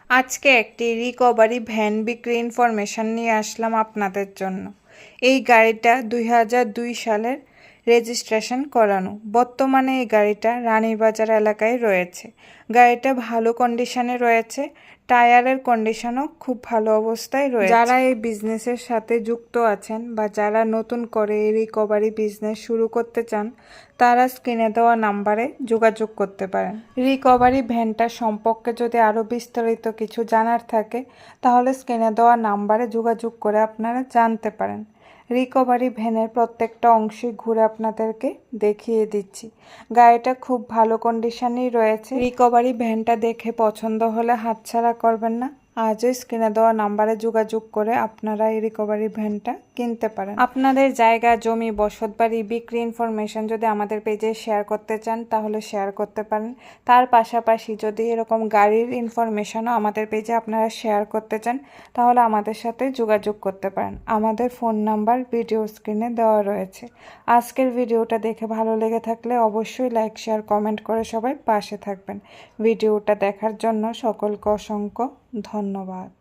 আজকে একটি recovery van বিক্রি ইনফরমেশন নিয়ে আসলাম আপনাদের জন্য। এই গাড়িটা 2002 সালের রেজিস্ট্রেশন করানো। বর্তমানে এই গাড়িটা রানীবাজার এলাকায় রয়েছে। গাড়িটা ভালো কন্ডিশনে রয়েছে, টায়ারের কন্ডিশনও খুব ভালো অবস্থায় রয়েছে। যারা এই বিজনেসের সাথে যুক্ত আছেন বা যারা নতুন করে এই রিকভারি বিজনেস শুরু করতে চান, তারা স্ক্রিনে দেওয়া নাম্বারে যোগাযোগ করতে পারেন। রিকভারি ভ্যানটা সম্পর্কে যদি আরও বিস্তারিত কিছু জানার থাকে, তাহলে স্ক্রিনে দেওয়া নাম্বারে যোগাযোগ করে আপনারা জানতে পারেন। রিকভারি ভ্যানের প্রত্যেকটা অংশই ঘুরে আপনাদেরকে দেখিয়ে দিচ্ছি। গাড়িটা খুব ভালো কন্ডিশনেই রয়েছে। রিকভারি ভ্যানটা দেখে পছন্দ হলে হাতছাড়া করবেন না। আজই স্ক্রিনে দেওয়া নাম্বারে যোগাযোগ করে আপনারা এই রিকভারি ভ্যানটা কিনতে পারেন। আপনাদের জায়গা, জমি, বসতবাড়ি বিক্রি ইনফরমেশন যদি আমাদের পেজে শেয়ার করতে চান, তাহলে শেয়ার করতে পারেন। তার পাশাপাশি যদি এরকম গাড়ির ইনফরমেশনও আমাদের পেজে আপনারা শেয়ার করতে চান, তাহলে আমাদের সাথে যোগাযোগ করতে পারেন। আমাদের ফোন নাম্বার ভিডিও স্ক্রিনে দেওয়া রয়েছে। আজকের ভিডিওটা দেখে ভালো লেগে থাকলে অবশ্যই লাইক, শেয়ার, কমেন্ট করে সবাই পাশে থাকবেন। ভিডিওটা দেখার জন্য সকলকে অসংখ্য ধন্যবাদ।